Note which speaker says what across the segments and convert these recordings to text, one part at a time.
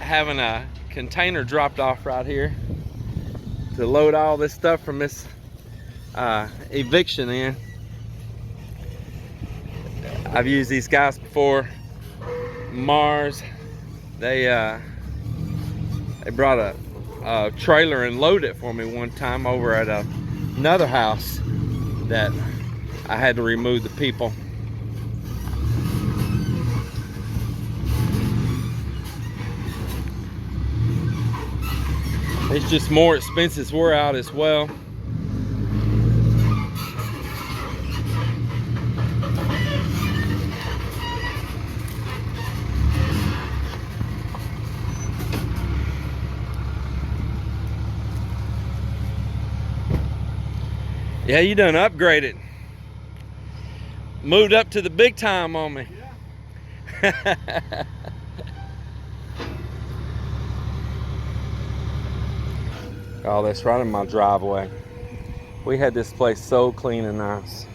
Speaker 1: having a container dropped off right here to load all this stuff from this eviction in. I've used these guys before. Mars, they brought a trailer and loaded it for me one time over at another house that I had to remove the people. It's just more expenses we're out as well. Yeah, you done upgraded. Moved up to the big time on me. Yeah. Oh, that's right in my driveway. We had this place so clean and nice.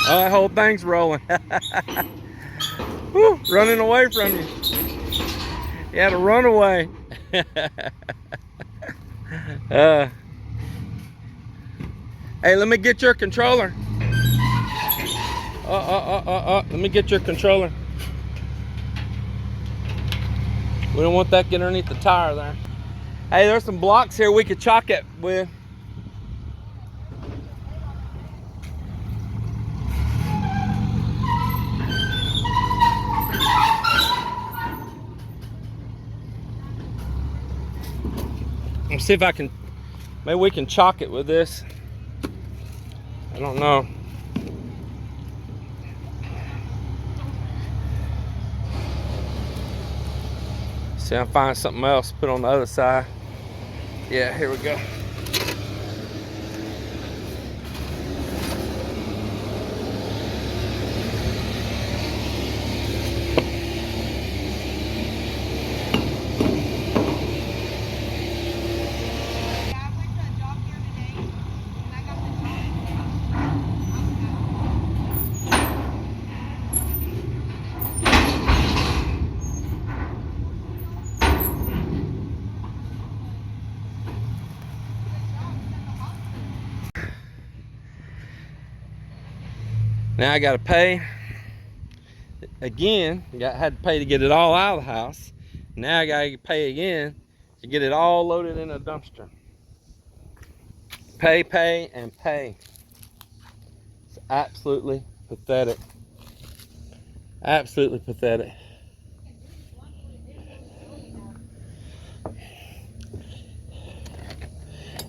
Speaker 1: Oh, that whole thing's rolling. Woo, running away from you. You had to run away. Hey, let me get your controller. Let me get your controller. We don't want that getting underneath the tire there. Hey, there's some blocks here we could chalk it with. Let's see if I can, maybe we can chalk it with this. I don't know. See, I'll find something else to put on the other side. Yeah, here we go. Now I gotta pay again. Had to pay to get it all out of the house. Now I gotta pay again to get it all loaded in a dumpster. Pay, pay, and pay. It's absolutely pathetic. Absolutely pathetic.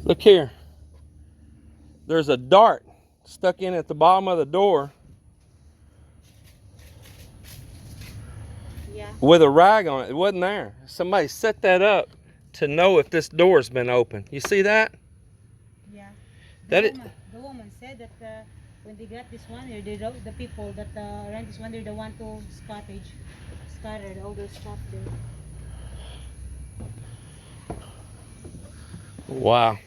Speaker 1: Look here. There's a dart stuck in at the bottom of the door.
Speaker 2: Yeah.
Speaker 1: With a rag on it. It wasn't there. Somebody set that up to know if this door's been open. You see that?
Speaker 2: Yeah.
Speaker 1: The
Speaker 2: woman said that when they got this one, the people that rent this one, they're the one to scattered all their stuff there.
Speaker 1: Wow.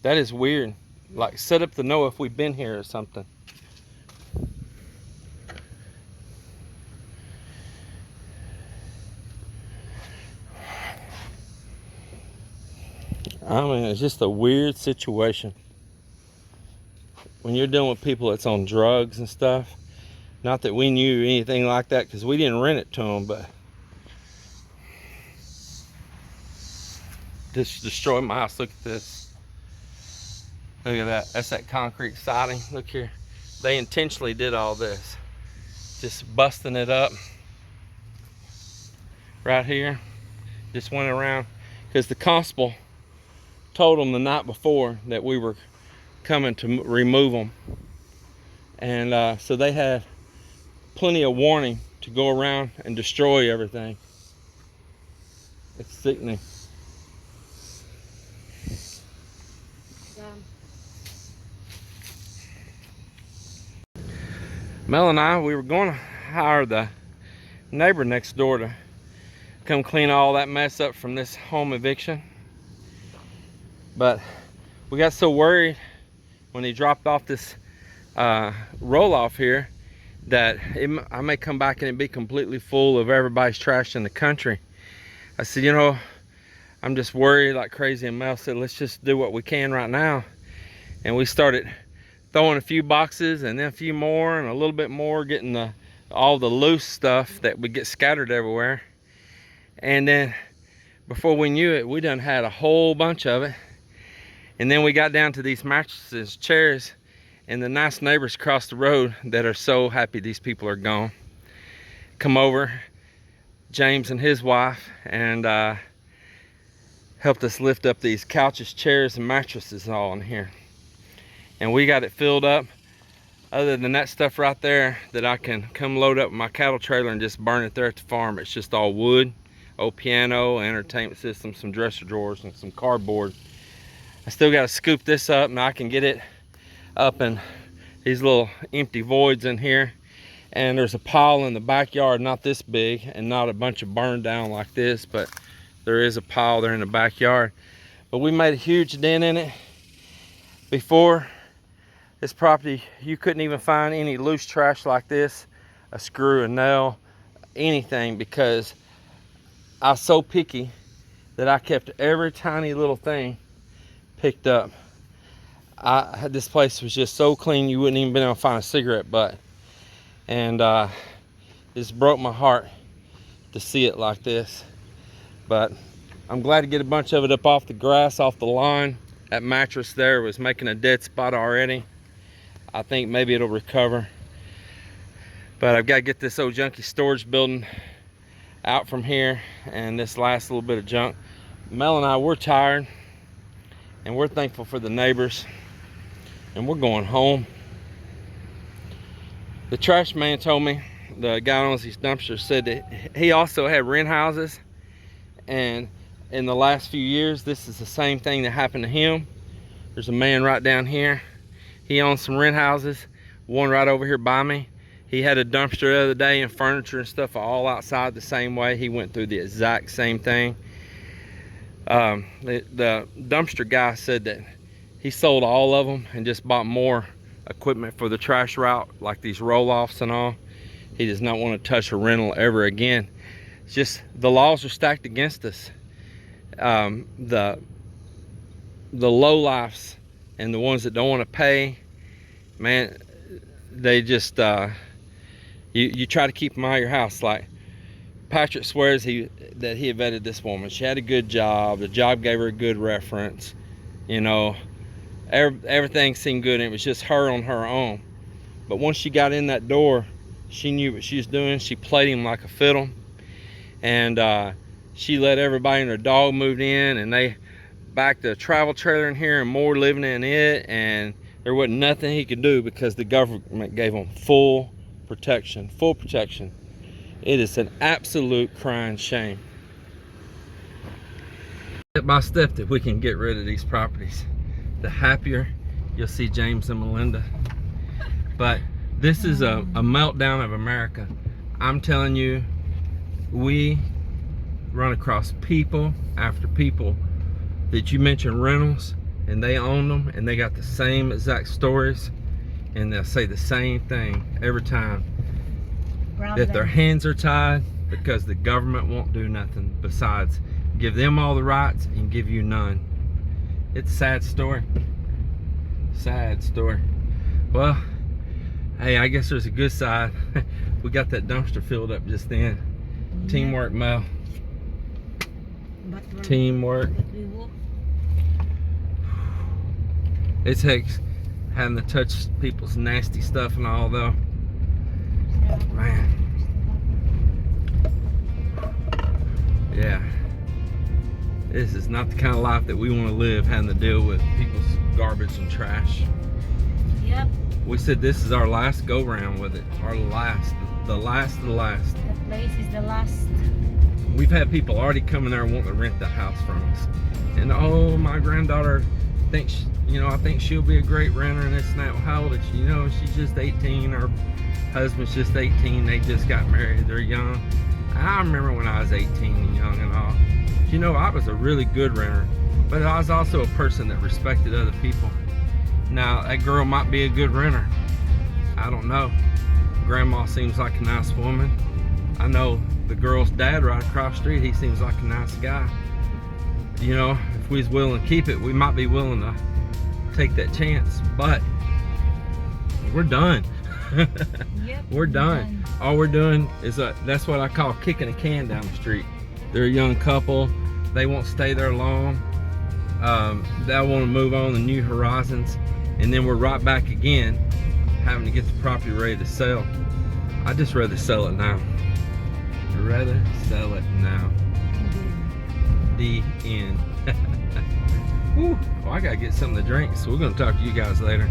Speaker 1: That is weird. Like set up to know if we've been here or something. I mean, it's just a weird situation. When you're dealing with people that's on drugs and stuff. Not that we knew anything like that because we didn't rent it to them, but this destroyed my house. Look at this. Look at that. That's that concrete siding. Look here. They intentionally did all this. Just busting it up right here. Just went around because the constable told them the night before that we were coming to remove them. And so they had plenty of warning to go around and destroy everything. It's sickening. Mel and I, we were going to hire the neighbor next door to come clean all that mess up from this home eviction. But we got so worried when he dropped off this roll-off here that I may come back and it be completely full of everybody's trash in the country. I said, you know, I'm just worried like crazy, and Mel said, let's just do what we can right now. And we started throwing a few boxes and then a few more and a little bit more, getting all the loose stuff that would get scattered everywhere. And then before we knew it, we done had a whole bunch of it. And then we got down to these mattresses, chairs, and the nice neighbors across the road that are so happy these people are gone come over, James and his wife, and helped us lift up these couches, chairs, and mattresses all in here. And we got it filled up. Other than that stuff right there that I can come load up my cattle trailer and just burn it there at the farm, it's just all wood, old piano, entertainment system, some dresser drawers, and some cardboard. I still got to scoop this up, and I can get it up in these little empty voids in here. And there's a pile in the backyard, not this big and not a bunch of burned down like this, but there is a pile there in the backyard. But we made a huge dent in it. Before this property, you couldn't even find any loose trash like this, a screw, a nail, anything, because I was so picky that I kept every tiny little thing picked up. This place was just so clean you wouldn't even been able to find a cigarette butt. And it just broke my heart to see it like this. But I'm glad to get a bunch of it up off the grass, off the lawn. That mattress there was making a dead spot already. I think maybe it'll recover. But I've got to get this old junky storage building out from here, and this last little bit of junk. Mel and I, we're tired, and we're thankful for the neighbors, and we're going home. The trash man told me, the guy who owns these dumpsters, said that he also had rent houses, and in the last few years this is the same thing that happened to him. There's a man right down here. He owns some rent houses, one right over here by me. He had a dumpster the other day and furniture and stuff all outside the same way. He went through the exact same thing. The dumpster guy said that he sold all of them and just bought more equipment for the trash route, like these roll-offs and all. He does not want to touch a rental ever again. It's just the laws are stacked against us. The low-lifes and the ones that don't want to pay, man, they just you try to keep them out of your house. Like Patrick swears that he vetted this woman. She had a good job. The job gave her a good reference. You know, everything seemed good, and it was just her on her own. But once she got in that door, she knew what she was doing. She played him like a fiddle, and she let everybody and their dog moved in, and they backed the travel trailer in here and more living in it, and there wasn't nothing he could do because the government gave him full protection. Full protection. It is an absolute crying shame. Step by step that we can get rid of these properties, the happier you'll see James and Melinda. But this is a meltdown of America. I'm telling you, we run across people after people that you mention rentals, and they own them, and they got the same exact stories, and they'll say the same thing every time. That their hands are tied because the government won't do nothing besides give them all the rights and give you none. It's a sad story. Sad story. Well, hey, I guess there's a good side. We got that dumpster filled up just then.
Speaker 2: Yeah.
Speaker 1: Teamwork, Mel.
Speaker 2: But
Speaker 1: Teamwork.
Speaker 2: we walk.
Speaker 1: It takes having to touch people's nasty stuff and all, though. Man. Yeah. This is not the kind of life that we want to live, having to deal with people's garbage and trash.
Speaker 2: Yep.
Speaker 1: We said this is our last go round with it. Our last. The last of the last.
Speaker 2: The place is the last.
Speaker 1: We've had people already coming there wanting to rent the house from us. And oh, my granddaughter thinks, you know, I think she'll be a great renter and this and that. How old is she? You know, she's just 18. Her husband's just 18. They just got married. They're young. I remember when I was 18 and young and all. You know, I was a really good renter, but I was also a person that respected other people. Now, that girl might be a good renter. I don't know. Grandma seems like a nice woman. I know the girl's dad right across the street, he seems like a nice guy. You know, if we was willing to keep it, we might be willing to take that chance, but we're done.
Speaker 2: Yep,
Speaker 1: We're done. All we're doing is, that's what I call kicking a can down the street. They're a young couple. They won't stay there long. They want to move on to new horizons. And then we're right back again, having to get the property ready to sell. I'd just rather sell it now. I'd rather sell it now. The end. Whew. Well, I gotta get something to drink, so we're gonna talk to you guys later.